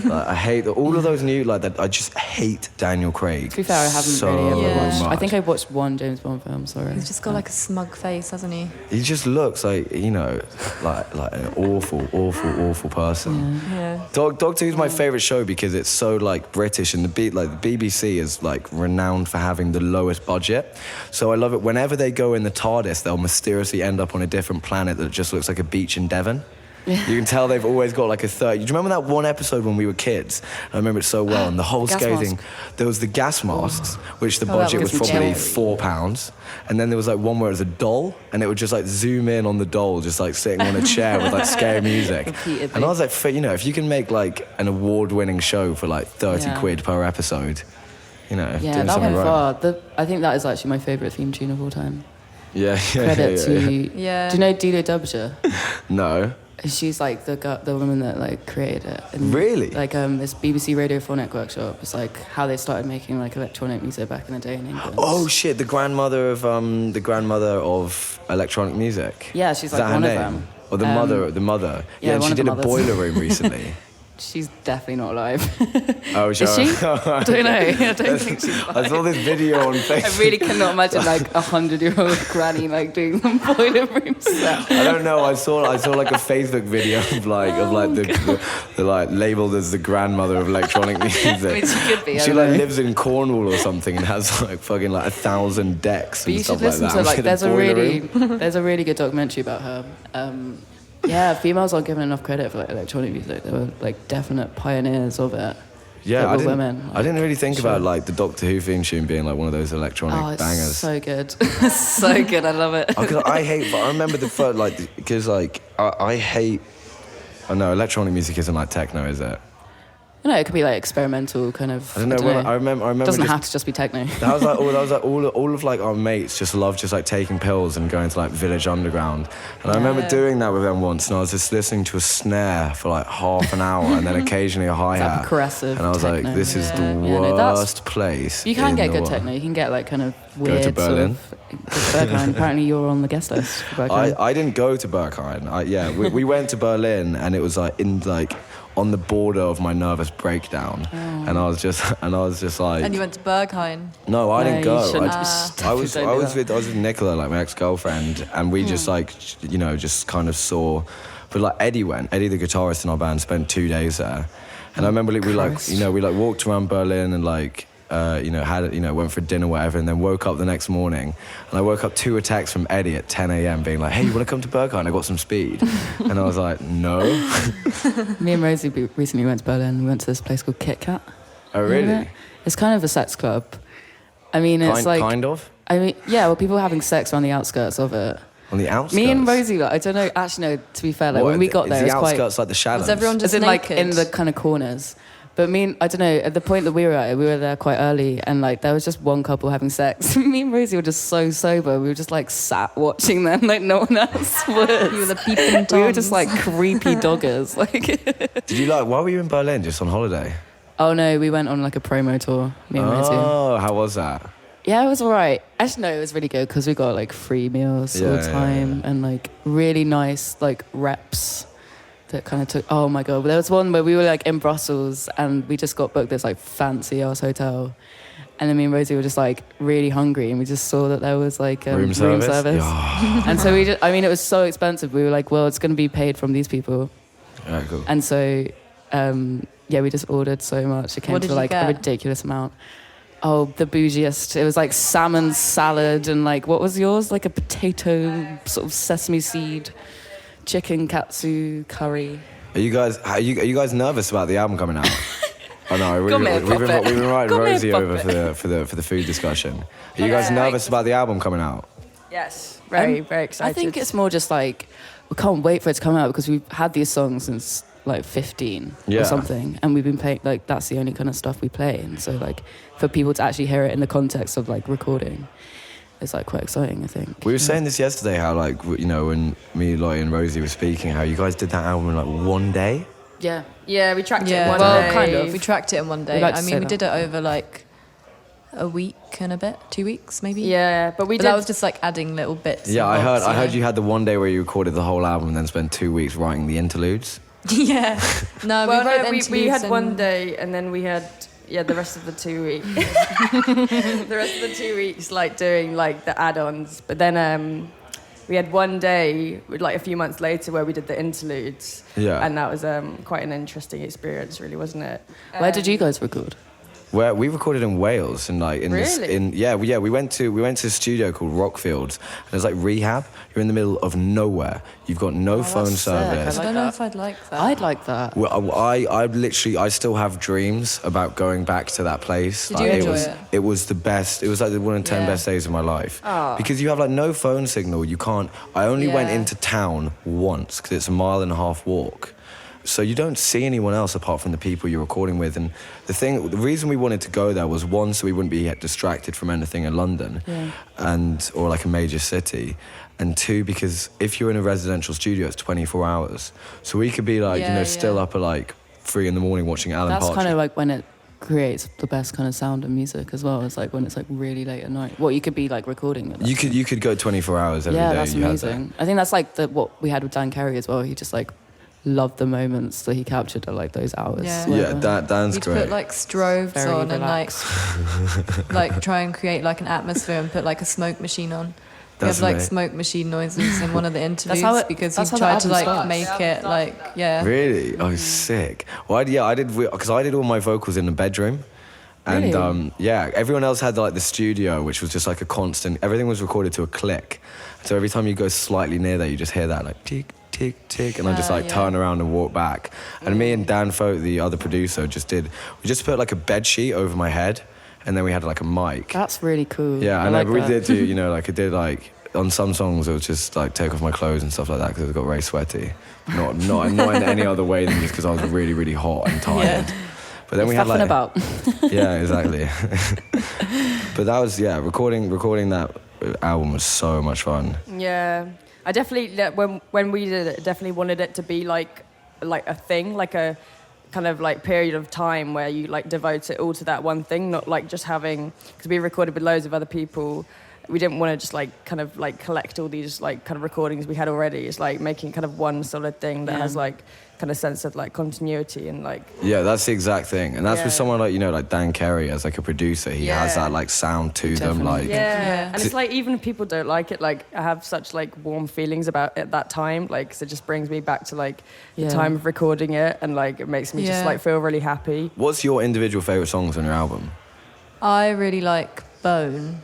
Like, I hate all of those new like that. I just hate Daniel Craig. To be fair, I haven't so really ever watched. much. I think I've watched 1 James Bond film. Sorry. He's just got like a smug face, hasn't he? He just looks like, you know, like an awful person. Yeah. Doctor Who's my favourite show because it's so like British, and the BBC is like renowned for having the lowest budget. So I love it. Whenever they go in the TARDIS, they'll mysteriously end up on a different planet that just looks like a beach in Devon. You can tell they've always got like a third. Do you remember that one episode when we were kids? I remember it so well. And the whole scathing, there was the gas masks, which the budget was probably £4. And then there was like one where it was a doll, and it would just like zoom in on the doll, just like sitting on a chair with like scary music. Repeatedly. And I was like, you know, if you can make like an award-winning show for like 30 quid per episode, you know, yeah, doing that something went right. far. I think that is actually my favourite theme tune of all time. Yeah. Credit to. Yeah. Do you know Delia Dobja? No. She's like the woman that like created it. And Really? Like this BBC Radiophonic workshop. It's like how they started making like electronic music back in the day in England. Oh shit! The grandmother of electronic music. Yeah, she's Is like that one her of name? them. Or the mother. Yeah, and one she of the did a mothers. boiler room recently. She's definitely not alive. Oh, Is she? I don't know. I don't think she's alive. I saw this video on Facebook. I really cannot imagine like 100-year-old granny like doing the boiler room stuff. I don't know. I saw like a Facebook video of the like labeled as the grandmother of electronic music. I mean, she could be. She like lives in Cornwall or something and has like fucking like 1,000 decks and stuff like that. But you should listen to like Room. there's a really good documentary about her. Yeah, females aren't given enough credit for like electronic music. They were like definite pioneers of it. Yeah, I didn't really think about like the Doctor Who theme tune being like one of those electronic bangers. So good. So good, I love it. I remember the first like because like I hate. Oh no, electronic music isn't like techno, is it? You know, it could be like experimental kind of. I don't know. I remember. It doesn't have to just be techno. That was like all of like our mates just loved just like taking pills and going to like Village Underground, and I remember doing that with them once, and I was just listening to a snare for like half an hour, and then occasionally a hi-hat. Like progressive. And I was techno. like, this is the worst place. You can get in good the techno. You can get like kind of weird. Go to Berlin. Berghain. Apparently, you're on the guest list for Berghain. I didn't go to Berghain. We went to Berlin, and it was like on the border of my nervous breakdown, and I was just like. And you went to Berghain? No, I didn't go. I was with Nicola, like my ex-girlfriend, and we just like just kind of saw. But like Eddie the guitarist in our band, spent 2 days there, and I remember we walked around Berlin and like went for dinner, whatever, and then woke up the next morning, and I woke up to a text from Eddie at 10 a.m. being like, "Hey, you want to come to Berghain? I got some speed." And I was like, "No." Me and Rosie recently went to Berlin. We went to this place called Kit Kat. Oh, really? It's kind of a sex club. I mean, it's kind of. I mean, yeah. Well, people are having sex around the outskirts of it. On the outskirts? Me and Rosie, like, I don't know. Actually, no. To be fair, like when we got there, the it was outskirts like the shadows. Was everyone just in naked? like in the kind of corners. But I don't know. At the point that we were at, we were there quite early, and like there was just one couple having sex. Me and Rosie were just so sober. We were just like sat watching them, like no one else was. You were the peeping toms. We were just like creepy doggers. Like. Did you why were you in Berlin? Just on holiday? Oh no, we went on like a promo tour. Me and Rosie. Oh, how was that? Yeah, it was alright. Actually, no, it was really good because we got like free meals all the time and like really nice like reps that kind of took. Oh my god, there was one where we were like in Brussels and we just got booked this like fancy ass hotel, and then me and Rosie were just like really hungry and we just saw that there was like room service. Yeah. And so it was so expensive. We were like, well, it's going to be paid from these people. Alright, cool. And so we just ordered so much. It came to like a ridiculous amount. Oh, the bougiest. It was like salmon salad and like, what was yours? Like a potato, sort of sesame seed, chicken katsu curry. Are you guys nervous about the album coming out? Oh no, we've been writing Rosie over for the food discussion. Are you guys nervous about the album coming out? Yes, very excited. I think it's more just like, we can't wait for it to come out because we've had these songs since like 15 or something, and we've been playing, like that's the only kind of stuff we play, and so like for people to actually hear it in the context of like recording, it's like quite exciting, I think. We were saying this yesterday, how like, when me, Lottie and Rosie were speaking, how you guys did that album in like one day. Yeah, we tracked it in one day. Well, kind of. We tracked it in one day. I mean, we did it over like a week and a bit, 2 weeks maybe. Yeah, but that was just like adding little bits. Yeah, I heard you had the one day where you recorded the whole album and then spent 2 weeks writing the interludes. Yeah. No, we had one day and then we had the rest of the 2 weeks. The rest of the 2 weeks like doing like the add-ons. But then we had one day like a few months later where we did the interludes. Yeah. And that was quite an interesting experience, really, wasn't it? Where did you guys record? Where we recorded in Wales, and like in really? we went to a studio called Rockfields, and it's like rehab. You're in the middle of nowhere. You've got no phone service. I don't know if I'd like that. I'd like that. Well, I still have dreams about going back to that place. Did you enjoy it? It was the best. It was like one of the 10 best days of my life. Oh. Because you have like no phone signal. You can't. I only went into town once because it's a 1.5 mile walk. So you don't see anyone else apart from the people you're recording with. And the reason we wanted to go there was, one, so we wouldn't be distracted from anything in London or like a major city. And two, because if you're in a residential studio, it's 24 hours. So we could be like, still up at like 3 a.m. watching Alan Partridge. That's kind of like when it creates the best kind of sound and music as well. It's like when it's like really late at night. Well, you could be like recording it. You could go 24 hours every day. Yeah, that's amazing. I think that's like what we had with Dan Carey as well. He just like loved the moments that he captured at like those hours. Dan's We'd great. put like strobes Very on relaxed. and like try and create like an atmosphere and put like a smoke machine on. We have like smoke machine noises in one of the interludes because he tried to like make it like Really? Oh, sick. Well, I did because I did all my vocals in the bedroom. And really? Everyone else had like the studio, which was just like a constant. Everything was recorded to a click. So every time you go slightly near there, you just hear that like tick, tick, tick, and I just like turn around and walk back. And me and Dan Fote, the other producer, we just put like a bed sheet over my head, and then we had like a mic. That's really cool. Yeah, and like we did do, like I did like on some songs it was just like take off my clothes and stuff like that because it got very sweaty. Not in any other way than just because I was really, really hot and tired. Yeah. But then we had like about. Yeah, exactly. But that was recording that album was so much fun. Yeah, I definitely when we did it, definitely wanted it to be like a thing, like a kind of like period of time where you like devote it all to that one thing, not like just having, because we recorded with loads of other people. We didn't want to just like kind of like collect all these like kind of recordings we had already. It's like making kind of one solid thing that has like kind of sense of like continuity and like. Yeah, that's the exact thing, and that's with someone like like Dan Carey as like a producer. He has that like sound to them, like. Yeah, and it's like even if people don't like it, like I have such like warm feelings about it that time, like 'cause it just brings me back to like the time of recording it, and like it makes me just like feel really happy. What's your individual favorite songs on your album? I really like Bone.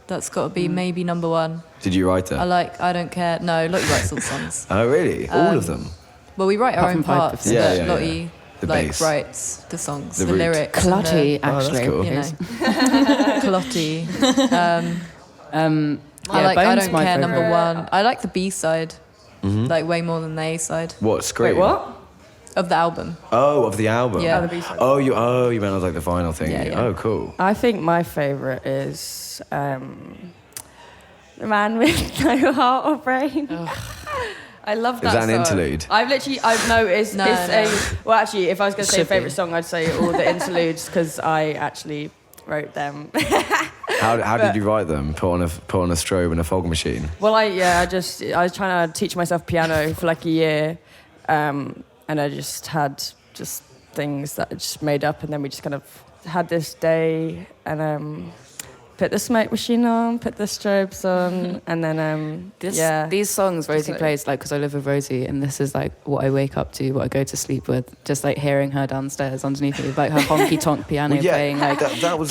That's got to be maybe number one. Did you write it? I Don't Care. No, Lottie writes all the songs. Oh, really? All of them? Well, we write our own parts, but Lottie writes the songs, the lyrics. Clotty, actually. Oh, that's cool. Clotty. I like I Don't Care number one. I like the B-side, like way more than the A-side. What, Scream? Wait, what? Of the album. Oh, of the album? Yeah. The B-side. Oh, you meant like the final thing. Yeah. Oh, cool. I think my favourite is The Man with No Heart or Brain. I love that song. Is that an interlude? I've noticed well, actually, if I was going to say a favourite song, I'd say all the interludes because I actually wrote them. How did you write them? Put on a strobe and a fog machine? Well, I was trying to teach myself piano for like a year, and I just had things that I just made up, and then we just kind of had this day and put the smoke machine on, put the strobes on, and then these songs Rosie plays, like, because I live with Rosie, and this is like what I wake up to, what I go to sleep with, just like hearing her downstairs underneath me, like her honky tonk piano playing, like that was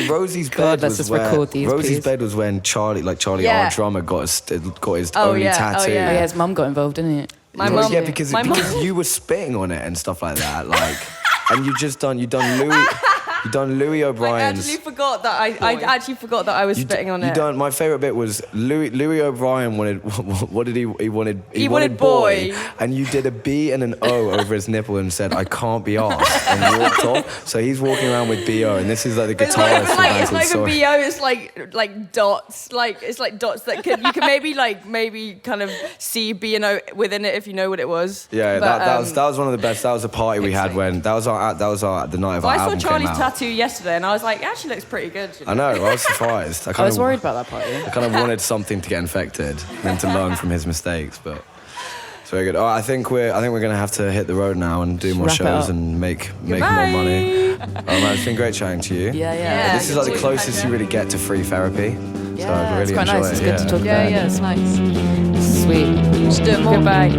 Rosie's bed. Let's just record these. Rosie's bed was when Charlie, our drummer, got his only tattoo. Yeah, his mum got involved, didn't he? My mum. Yeah, because you were spitting on it and stuff like that, like, and you done Louis O'Brien's. I actually forgot that I was spitting on it. My favourite bit was Louis O'Brien wanted. What did he wanted? He wanted boy, and you did a B and an O over his nipple and said, "I can't be arsed," and walked off. So he's walking around with BO, and this is like the guitarist. It's not even BO. It's like dots. Like it's like dots that you can maybe kind of see B and O within it if you know what it was. Yeah, but, that was one of the best. That was a party we had when that was the night of our album I saw Charlie's came out. tattoo yesterday, and I was like, it actually looks pretty good. You know? I know, I was surprised. I was worried about that party. I kind of wanted something to get infected and to learn from his mistakes, but it's very good. Oh, I think we're going to have to hit the road now and do more shows and make more money. Man, it's been great chatting to you. Yeah. This is like the closest you really get to free therapy. Yeah, so I really it's quite enjoy nice. it. It's good to talk about. Yeah, it's nice. Sweet. Just do it more. Goodbye.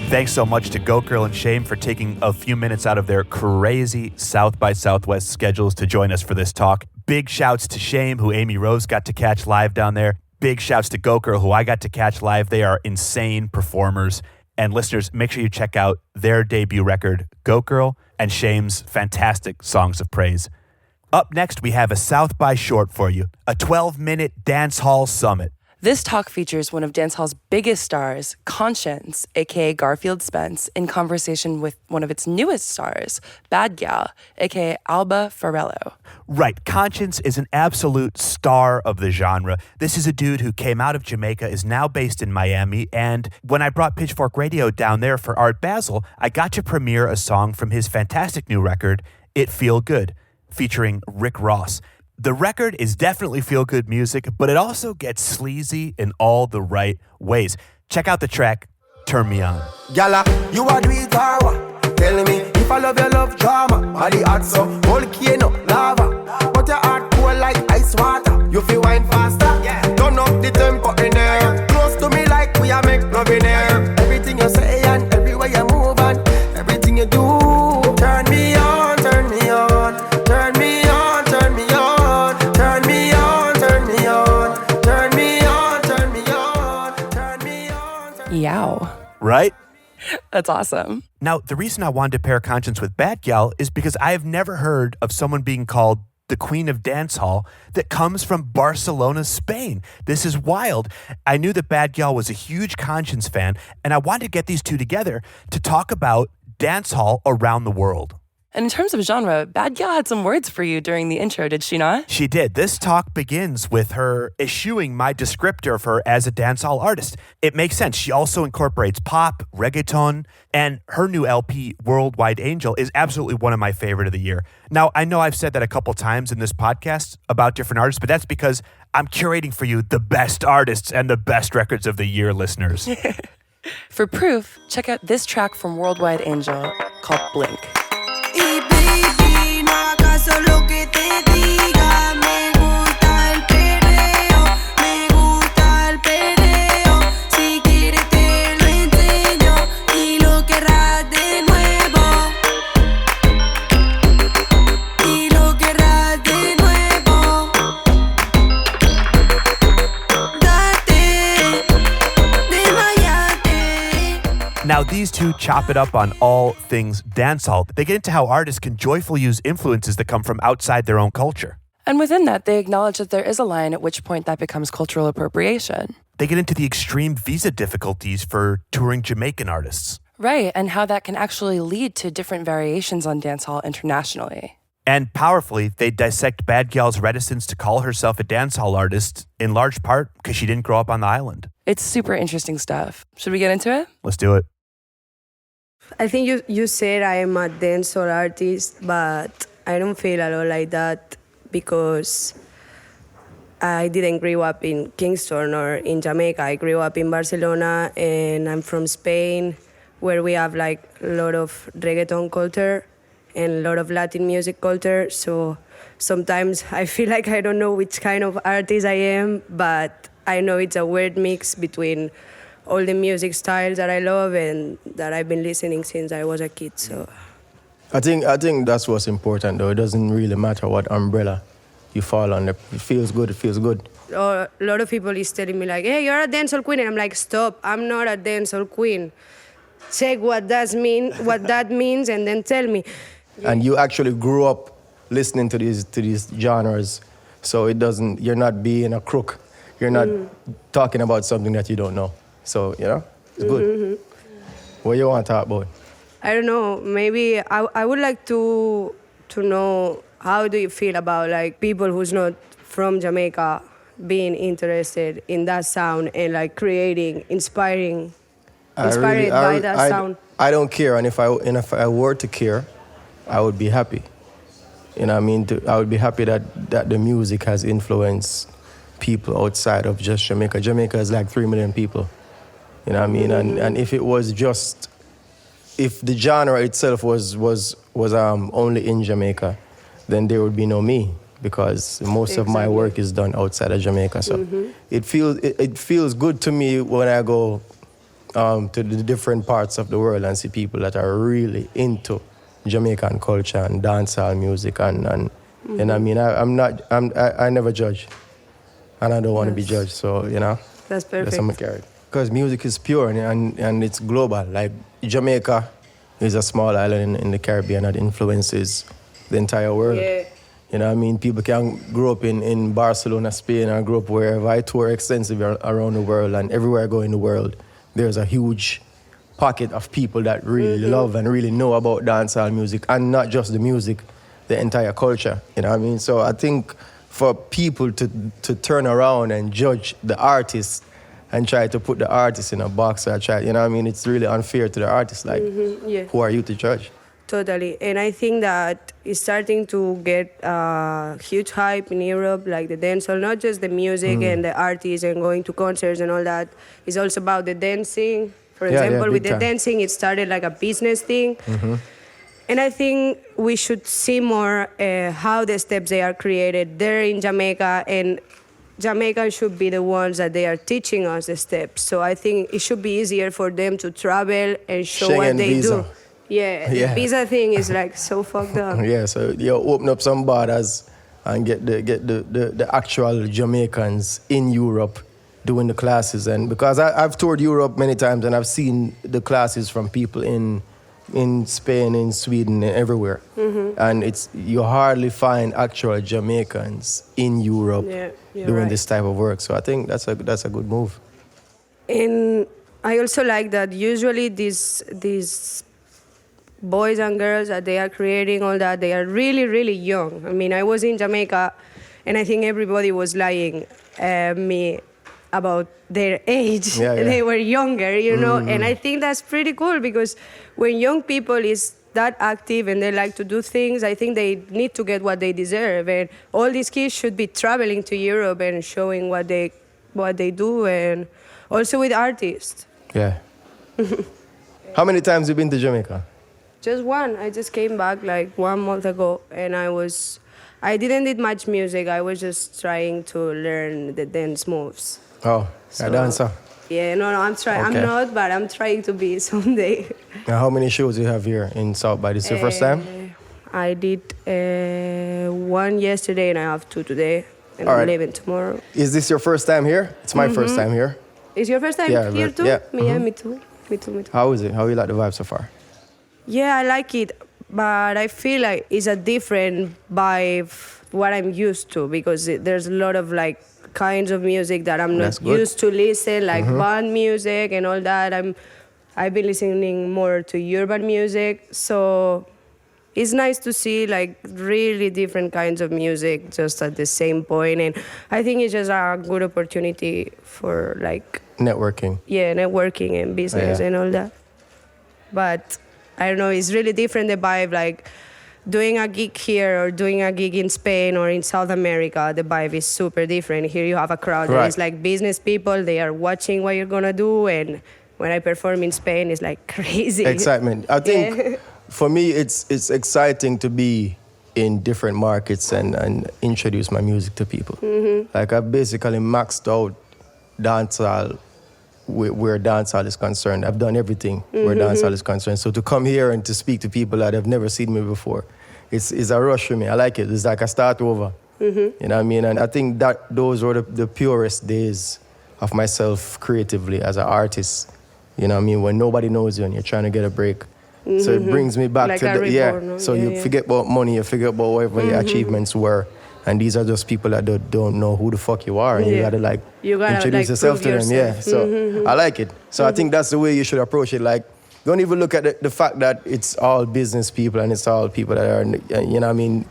Thanks so much to Goat Girl and Shame for taking a few minutes out of their crazy South by Southwest schedules to join us for this talk. Big shouts to Shame, who Amy Rose got to catch live down there. Big shouts to Goat Girl, who I got to catch live. They are insane performers. And listeners, make sure you check out their debut record, Goat Girl, and Shame's fantastic Songs of Praise. Up next, we have a South by short for you, a 12-minute dance hall summit. This talk features one of dancehall's biggest stars, Konshens, aka Garfield Spence, in conversation with one of its newest stars, Bad Gyal, aka Alba Farello. Right, Konshens is an absolute star of the genre. This is a dude who came out of Jamaica, is now based in Miami, and when I brought Pitchfork Radio down there for Art Basel, I got to premiere a song from his fantastic new record, It Feel Good, featuring Rick Ross. The record is definitely feel-good music, but it also gets sleazy in all the right ways. Check out the track, Turn Me On. Gyal, you are do it or what? Tell me if I love your love drama. Body hot so volcano lava, but your heart cold like ice water. You feel wine faster, turn up the tempo in there. Close to me like we are make love in there. Everything you say and everywhere you move and everything you do. Turn me on, turn me on, turn me on, turn me on, turn me on, turn me on, turn me on, turn me on, turn me on. Yow. Right? That's awesome. Now, the reason I wanted to pair Konshens with Bad Gyal is because I have never heard of someone being called the Queen of Dancehall that comes from Barcelona, Spain. This is wild. I knew that Bad Gyal was a huge Konshens fan, and I wanted to get these two together to talk about dancehall around the world. And in terms of genre, Bad Gyal had some words for you during the intro, did she not? She did. This talk begins with her eschewing my descriptor of her as a dancehall artist. It makes sense. She also incorporates pop, reggaeton, and her new LP, Worldwide Angel, is absolutely one of my favorite of the year. Now, I know I've said that a couple times in this podcast about different artists, but that's because I'm curating for you the best artists and the best records of the year, listeners. For proof, check out this track from Worldwide Angel called Blink. Y baby, no hagas lo que te diga. Me gusta el perreo, me gusta el perreo. Si quieres te lo enseño y lo querrás de nuevo. Now, these two chop it up on all things dancehall. They get into how artists can joyfully use influences that come from outside their own culture. And within that, they acknowledge that there is a line at which point that becomes cultural appropriation. They get into the extreme visa difficulties for touring Jamaican artists. Right, and how that can actually lead to different variations on dancehall internationally. And powerfully, they dissect Bad Gyal's reticence to call herself a dancehall artist, in large part because she didn't grow up on the island. It's super interesting stuff. Should we get into it? Let's do it. I think you said I am a dancehall artist, but I don't feel a lot like that because I didn't grow up in Kingston or in Jamaica. I grew up in Barcelona, and I'm from Spain, where we have like a lot of reggaeton culture and a lot of Latin music culture. So sometimes I feel like I don't know which kind of artist I am, but I know it's a weird mix between all the music styles that I love and that I've been listening since I was a kid. So I think that's what's important, though. It doesn't really matter what umbrella you fall under. It feels good, it feels good. A lot of people is telling me like, hey, you're a dancehall queen. And I'm like, stop, I'm not a dancehall queen. Check what that means, and then tell me. And you actually grew up listening to these genres, so you're not being a crook. You're not talking about something that you don't know. So, it's good. Mm-hmm. What you want to talk about? I don't know. Maybe I would like to know, how do you feel about like people who's not from Jamaica being interested in that sound and like creating, inspired by that sound? I don't care, and if I were to care, I would be happy. You know what I mean? I would be happy that the music has influenced people outside of just Jamaica. Jamaica is like 3 million people. You know what I mean? And if it was just, if the genre itself was only in Jamaica, then there would be no me, because most of my work is done outside of Jamaica. So it feels good to me when I go to the different parts of the world and see people that are really into Jamaican culture and dancehall music and you know what I mean? I never judge, and I don't want to be judged. So that's perfect. That's my character. Because music is pure and it's global. Like Jamaica is a small island in the Caribbean that influences the entire world. Yeah. You know what I mean? People can grow up in Barcelona, Spain, or grow up wherever. I tour extensively around the world, and everywhere I go in the world, there's a huge pocket of people that really love and really know about dancehall music, and not just the music, the entire culture. You know what I mean? So I think for people to turn around and judge the artist and try to put the artist in a box, or try, you know what I mean? It's really unfair to the artist. Like, who are you to judge? Totally. And I think that it's starting to get huge hype in Europe, like the dancehall, not just the music and the artists and going to concerts and all that. It's also about the dancing. For example, with the dancing, it started like a business thing. And I think we should see more how the steps they are created there in Jamaica, and Jamaicans should be the ones that they are teaching us the steps. So I think it should be easier for them to travel and show Schengen what they visa. do. The visa thing is like so fucked up. So you open up some borders and get the actual Jamaicans in Europe doing the classes. And because I've toured Europe many times, and I've seen the classes from people in Spain, in Sweden, and everywhere. And you hardly find actual Jamaicans in Europe doing this type of work. So I think that's a good move. And I also like that usually these boys and girls that they are creating all that, they are really, really young. I mean, I was in Jamaica, and I think everybody was lying me about their age. They were younger, and I think that's pretty cool, because when young people is that active and they like to do things, I think they need to get what they deserve, and all these kids should be traveling to Europe and showing what they do, and also with artists. How many times have you been to Jamaica? Just one. I just came back like 1 month ago, and I didn't do much music. I was just trying to learn the dance moves. Oh, a dancer? Yeah, no, I'm trying. Okay. I'm not, but I'm trying to be someday. Now, how many shows do you have here in South by? This is your first time? I did one yesterday, and I have 2 today, and I'm leaving tomorrow. Is this your first time here? It's my first time here. Is your first time here too? Yeah. Me too. Me too. How is it? How you like the vibe so far? Yeah, I like it, but I feel like it's a different vibe what I'm used to, because there's a lot of like kinds of music that I'm not used to listen, like band music and all that. I've been listening more to urban music, so it's nice to see like really different kinds of music just at the same point, and I think it's just a good opportunity for like networking. Yeah, networking and business and all that. But I don't know, it's really different, the vibe, like doing a gig here or doing a gig in Spain or in South America, the vibe is super different. Here you have a crowd that is like business people, they are watching what you're gonna do, and when I perform in Spain, it's like crazy. Excitement. I think for me, it's exciting to be in different markets and introduce my music to people. Like I've basically maxed out dancehall where dancehall is concerned. I've done everything where dancehall is concerned. So to come here and to speak to people that have never seen me before, it's a rush for me. I like it. It's like I start over. You know what I mean? And I think that those were the purest days of myself creatively as an artist. You know what I mean? When nobody knows you and you're trying to get a break. So it brings me back like to the So you forget about money, you forget about whatever your achievements were. And these are just people that don't know who the fuck you are, and you gotta introduce yourself to them. Yeah, so I like it. So I think that's the way you should approach it. Like, don't even look at the fact that it's all business people and it's all people that are, you know what I mean?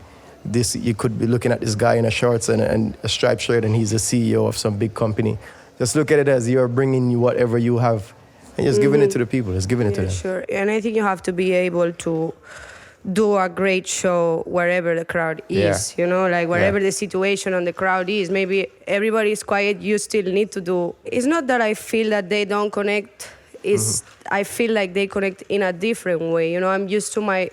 You could be looking at this guy in a shorts and a striped shirt, and he's the CEO of some big company. Just look at it as you're bringing you whatever you have, and just giving it to the people. Just giving it to them. Sure, and I think you have to be able to do a great show wherever the crowd is, you know, like wherever the situation on the crowd is. Maybe everybody is quiet, you still need to do. It's not that I feel that they don't connect, I feel like they connect in a different way. You know, I'm used to my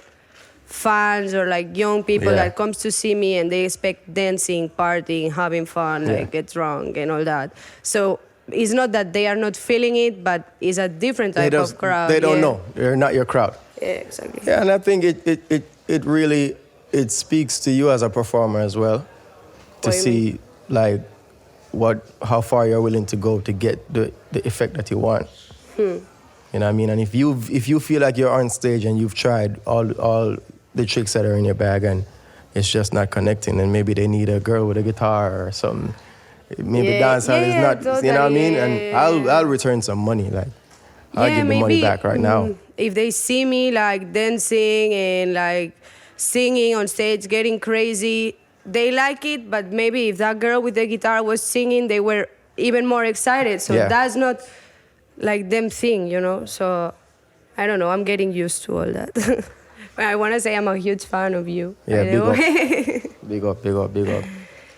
fans or like young people that comes to see me and they expect dancing, partying, having fun, like get drunk and all that. So it's not that they are not feeling it, but it's a different type of crowd. They don't know. They're not your crowd. Yeah, exactly. Yeah, and I think it really speaks to you as a performer as well, to see like how far you're willing to go to get the effect that you want. You know what I mean? And if you feel like you're on stage and you've tried all the tricks that are in your bag and it's just not connecting, then maybe they need a girl with a guitar or something. Maybe dancehall is not, totally, you know what I mean? And I'll return some money, like I'll give the money back right now. If they see me like dancing and like singing on stage, getting crazy, they like it, but maybe if that girl with the guitar was singing, they were even more excited. So that's not like them thing, you know? So I don't know, I'm getting used to all that. I want to say I'm a huge fan of you. Yeah, big up. Big up.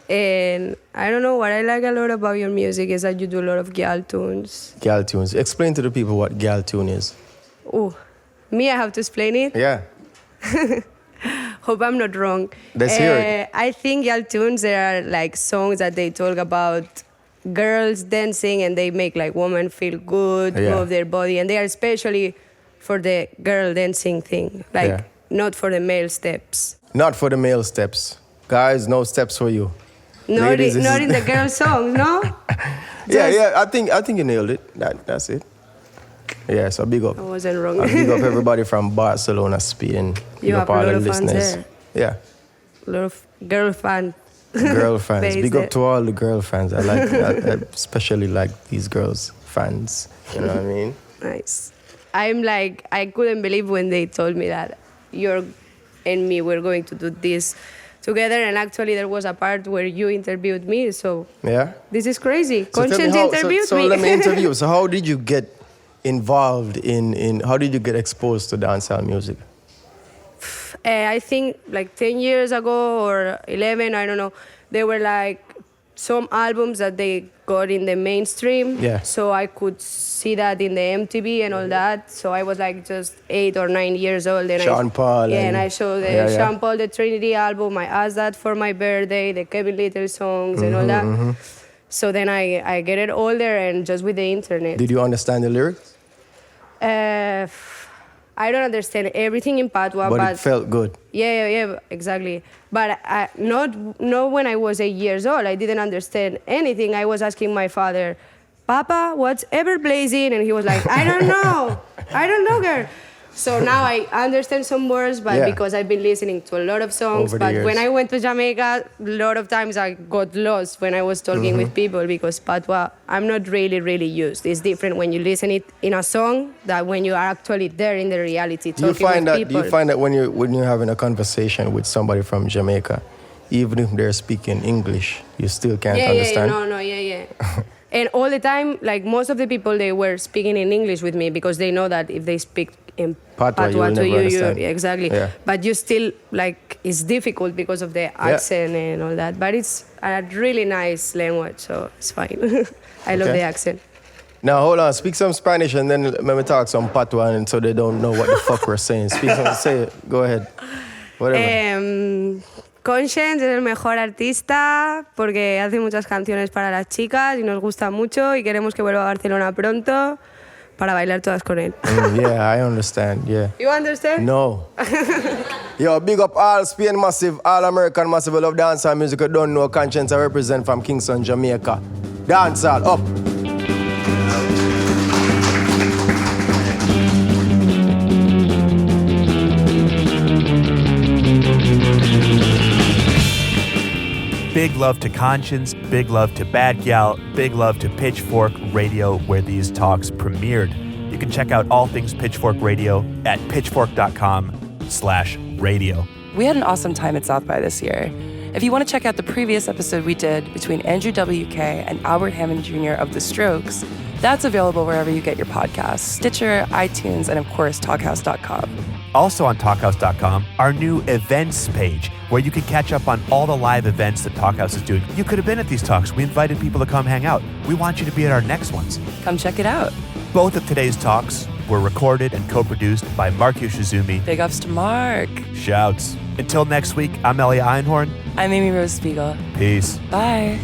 And I don't know, what I like a lot about your music is that you do a lot of gyal tunes. Gyal tunes. Explain to the people what gyal tune is. Oh, me, I have to explain it? Yeah. Hope I'm not wrong. Let's hear it. I think gyal tunes, there are like songs that they talk about girls dancing and they make like women feel good, move their body, and they are especially for the girl dancing thing, like not for the male steps. Not for the male steps. Guys, no steps for you. Not in the girl songs, no? Yeah, I think you nailed it. That's it. Yeah, so big up. I wasn't wrong. Big up everybody from Barcelona, Spain. You have a lot of fans there. Yeah. A lot of girl fans. Girl fans. Big up to all the girl fans. I especially like these girls fans. You know what I mean? Nice. I'm like, I couldn't believe when they told me that you and me were going to do this together, and actually there was a part where you interviewed me, so this is crazy. Konshens interviewed me. So let me interview. So how did you get involved in how did you get exposed to dancehall music? I think like 10 years ago or 11, I don't know, there were like some albums that they got in the mainstream, so I could see that in the MTV and all that. So I was like just 8 or 9 years old, and Sean Paul, and I showed the Sean Paul, the Trinity album. I asked that for my birthday, the Kevin Little songs and all that. So then I get it older, and just with the internet. Did you understand the lyrics? I don't understand everything in Patois, but it felt good. Yeah, exactly. But not when I was 8 years old. I didn't understand anything. I was asking my father, Papa, what's ever blazing? And he was like, I don't know, girl. So now I understand some words, but because I've been listening to a lot of songs. But when I went to Jamaica, a lot of times I got lost when I was talking with people because Patois, I'm not really used. It's different when you listen it in a song that when you are actually there in the reality talking with people. Do you find that when you're having a conversation with somebody from Jamaica, even if they're speaking English, you still can't understand? Yeah. And all the time, like most of the people, they were speaking in English with me because they know that if they speak in Patois to you exactly. Yeah. But you still, like, it's difficult because of the accent and all that. But it's a really nice language, so it's fine. I love the accent. Now, hold on. Speak some Spanish and then let me talk some Patois and so they don't know what the fuck we're saying. Say it. Go ahead. Whatever. Konshens es el mejor artista porque hace muchas canciones para las chicas y nos gusta mucho y queremos que vuelva a Barcelona pronto para bailar todas con él. Yeah, I understand, yeah. You understand? No. Yo, big up all Spain massive, all American massive, love dancehall music. You don't know Konshens I represent from Kingston, Jamaica. Dancehall, up. Big love to Konshens, big love to Bad Gyal, big love to Pitchfork Radio, where these talks premiered. You can check out all things Pitchfork Radio at pitchfork.com/radio. We had an awesome time at South by this year. If you want to check out the previous episode we did between Andrew WK and Albert Hammond Jr. of The Strokes, that's available wherever you get your podcasts, Stitcher, iTunes, and of course, Talkhouse.com. Also on Talkhouse.com, our new events page, where you can catch up on all the live events that Talkhouse is doing. You could have been at these talks. We invited people to come hang out. We want you to be at our next ones. Come check it out. Both of today's talks were recorded and co-produced by Mark Yoshizumi. Big ups to Mark. Shouts. Until next week, I'm Elia Einhorn. I'm Amy Rose Spiegel. Peace. Bye.